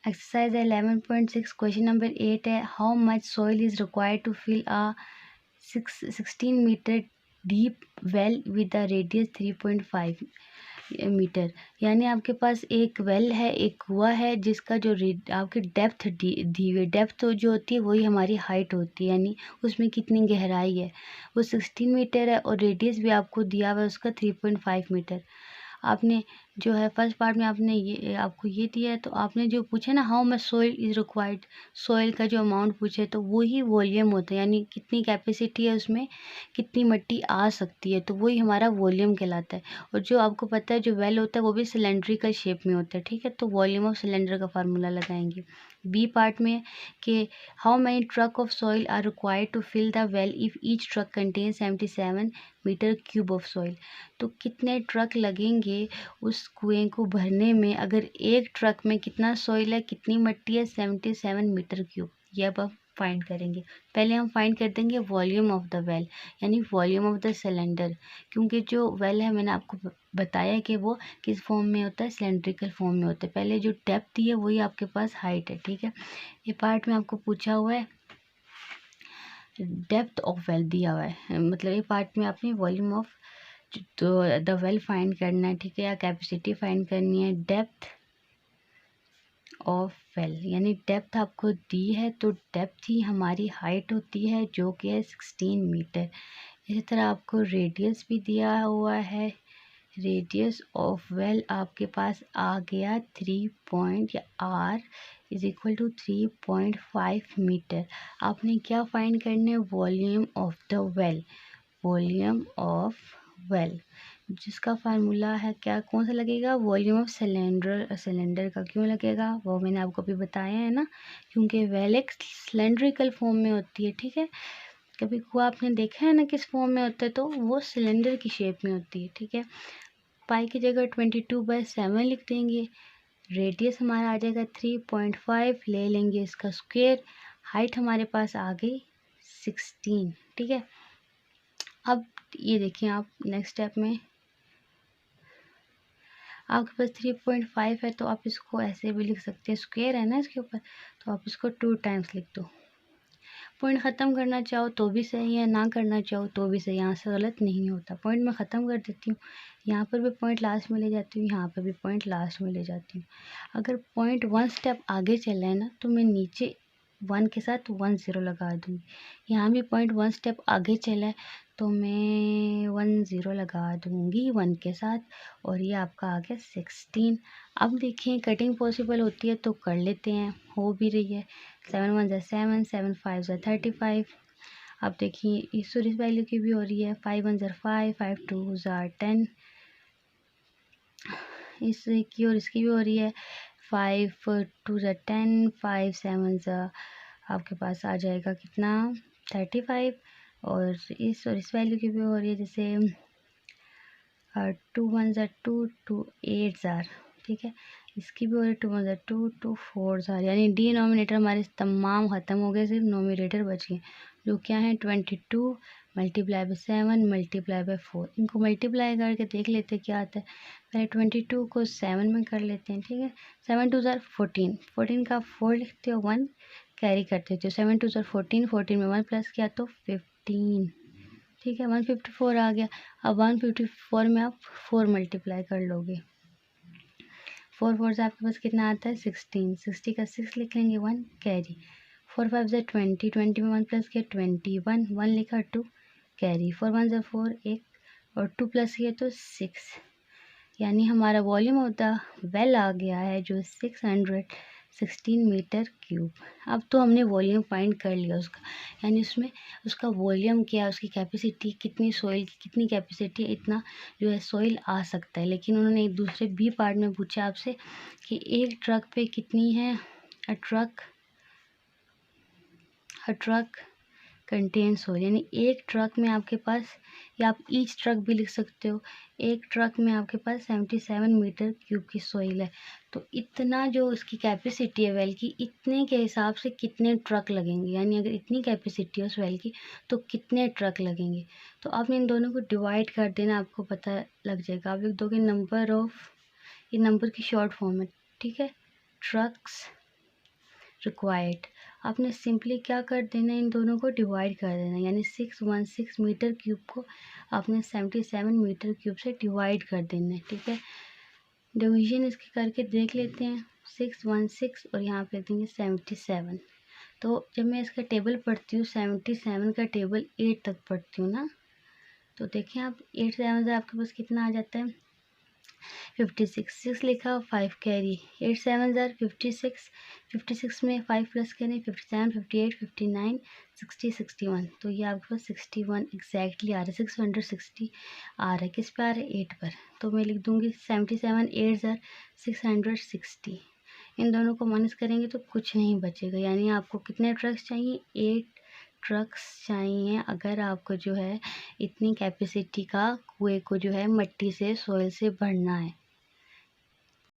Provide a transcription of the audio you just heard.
Exercise 11.6 question number 8 है, how much soil is required to fill a 16 metre deep well with a radius 3.5 metre. यानी आपके पास एक well है, एक कुआं है, जिसका जो आपकी डेप्थ दी हुई, डेप्थ जो होती है वही हमारी हाइट होती है, यानी उसमें कितनी गहराई है वो 16 मीटर है, और रेडियस भी आपको दिया हुआ है उसका 3.5 मीटर। आपने जो है फर्स्ट पार्ट में आपने ये आपको ये दिया है, तो आपने जो पूछा ना how much soil is required, soil का जो अमाउंट पूछे तो वही वॉल्यूम होता है, यानी कितनी कैपेसिटी है उसमें, कितनी मिट्टी आ सकती है, तो वही हमारा वॉल्यूम कहलाता है। और जो आपको पता है जो वेल होता है वो भी सिलेंड्रिकल शेप में होता है, ठीक है, तो वॉल्यूम ऑफ सिलेंडर का फार्मूला लगाएंगे। बी पार्ट में कि how many truck of soil are required to fill the well if each truck contain 77 metre cube of soil. तो कितने ट्रक लगेंगे उस कुएं को भरने में, अगर एक ट्रक में कितना सॉइल है, कितनी मिट्टी है, 77 मीटर क्यूब। ये अब हम फाइंड करेंगे। पहले हम फाइंड कर देंगे वॉल्यूम ऑफ द वेल, यानी वॉल्यूम ऑफ द सिलेंडर, क्योंकि जो वेल है मैंने आपको बताया कि वो किस फॉर्म में होता है, सिलेंड्रिकल फॉर्म में होता है। पहले जो डेप्थ दी है वही आपके पास हाइट है, ठीक है। ये पार्ट में आपको पूछा हुआ है डेप्थ ऑफ वेल दिया हुआ है, मतलब ये पार्ट में आपने वॉल्यूम ऑफ तो द वेल फाइंड करना है, ठीक है, या कैपेसिटी फाइंड करनी है। डेप्थ ऑफ वेल यानी डेप्थ आपको दी है, तो डेप्थ ही हमारी हाइट होती है जो कि है 16 मीटर। इसी तरह आपको रेडियस भी दिया हुआ है, रेडियस ऑफ वेल आपके पास आ गया 3 पॉइंट या R is equal to 3.5 metre. आपने क्या फाइंड करना है, volume of the well, volume of well, जिसका फार्मूला है क्या, कौन सा लगेगा, वॉल्यूम ऑफ सिलेंडर का। क्यों लगेगा वो मैंने आपको भी बताया है ना, क्योंकि वेल एक सिलेंड्रिकल फॉर्म में होती है, ठीक है। कभी कुआं आपने देखा है ना किस फॉर्म में होता है, तो वो सिलेंडर की शेप में होती है, ठीक है। पाई की जगह 22/7 लिख देंगे, रेडियस हमारा आ जाएगा 3.5, ले लेंगे इसका स्क्वायर, हाइट हमारे पास आ गई 16, ठीक है। अब ये देखिए आप नेक्स्ट स्टेप में आपके पास 3.5 है, तो आप इसको ऐसे भी लिख सकते हैं, स्क्वायर है ना इसके ऊपर, तो आप इसको 2 टाइम्स लिख दो। पॉइंट ख़त्म करना चाहो तो भी सही है, ना करना चाहो तो भी सही, यहाँ से गलत नहीं होता। पॉइंट मैं ख़त्म कर देती हूँ, यहाँ पर भी पॉइंट लास्ट में ले जाती हूँ, यहाँ पर भी पॉइंट लास्ट में ले जाती हूँ। अगर पॉइंट 1 स्टेप आगे चला है ना, तो मैं नीचे 1 के साथ 1 0 लगा दूँगी। यहाँ भी पॉइंट 1 स्टेप आगे चला है, तो मैं 1 0 लगा दूँगी 1 के साथ, और ये आपका आ गया 16। अब देखिए कटिंग पॉसिबल होती है तो कर लेते हैं, हो भी रही है। 7 1 ज़ा 7, 7 5 ज़ा 35। अब देखिए इस वैल्यू की भी हो रही है, 5 1 ज़ा 5, 5 2 ज़ा 10, इसकी और इसकी भी हो रही है, 5 2 ज़ा 10, 5 7 ज़ा आपके पास आ जाएगा कितना 35, और इस वैल्यू की भी हो रही है, जैसे 2 1 ज़ा 2, 2 8 ज़ा, ठीक है। इसकी भी हो रही है 2 1 ज़ा 2, 2 4 ज़ा, यानी डिनोमिनेटर हमारे तमाम ख़त्म हो गए, सिर्फ नोमिनेटर बच गए, जो क्या है 22 मल्टीप्लाई बाई 7 मल्टीप्लाई बाई 4। इनको मल्टीप्लाई करके देख लेते क्या आता है। पहले 22 को 7 में कर लेते हैं, ठीक है। 7 2 ज़ा 14, 14 का 4 लिखते हो, 1 कैरी करते हो, 7 2 ज़ा 14, 14 में 1 प्लस किया तो 15, ठीक है। 154 आ गया। अब 154 में आप 4 मल्टीप्लाई कर लोगे, 4 4 से आपके पास कितना आता है 16, 60 का 6 लिख लेंगे, 1 कैरी, 4 5 ज़ा 20, 20 में 1 प्लस किया 21, 1 लिखा 2 कैरी, 4 1 ज़ा 4 1, और 2 प्लस किया तो 6, यानी हमारा वॉल्यूम ऑफ द वेल आ गया है जो 616 मीटर क्यूब। अब तो हमने वॉल्यूम फाइंड कर लिया उसका, यानी उसमें उसका वॉल्यूम क्या, उसकी कैपेसिटी कितनी, सॉइल की कितनी कैपेसिटी, इतना जो है सॉइल आ सकता है। लेकिन उन्होंने एक दूसरे बी पार्ट में पूछा आपसे कि एक ट्रक पे कितनी है, अ ट्रक कंटेन सॉइल, यानी एक ट्रक में आपके पास, या आप ईच ट्रक भी लिख सकते हो, एक ट्रक में आपके पास 77 मीटर क्यूब की सॉइल है। तो इतना जो उसकी कैपेसिटी है वेल की, इतने के हिसाब से कितने ट्रक लगेंगे, यानी अगर इतनी कैपेसिटी है उस वेल की तो कितने ट्रक लगेंगे। तो आपने इन दोनों को डिवाइड कर देना, आपको पता लग जाएगा। आप लिख दोगे नंबर ऑफ, ये नंबर की शॉर्ट फॉर्म है, ठीक है, ट्रक्स रिक्वायर्ड। आपने सिंपली क्या कर देना, इन दोनों को डिवाइड कर देना, यानी 616 मीटर क्यूब को आपने 77 मीटर क्यूब से डिवाइड कर देना है। ठीक है, डिवीजन इसके करके देख लेते हैं। 616 और यहाँ पे देंगे 77। तो जब मैं इसका टेबल पढ़ती हूँ 77 का टेबल 8 तक पढ़ती हूँ ना, तो देखिए आप 8 7 से आपके पास कितना आ जाता है 56। 6 लिखा, 5 कैरी, 8 7 ज़ार 56, 56 में 5 प्लस करें 57, 58, 59, 60, 61। तो ये आपके पास 61 एग्जैक्टली आ रहा है, 660 आ रहा है। किस पे आ रहा है, 8 पर। तो मैं लिख दूँगी 77, 8 ज़ार 660। इन दोनों को माइनस करेंगे तो कुछ नहीं बचेगा, यानी आपको कितने ट्रक्स चाहिए, 8 ट्रक्स चाहिए अगर आपको जो है इतनी कैपेसिटी का कुएं को जो है मिट्टी से, सॉइल से भरना है।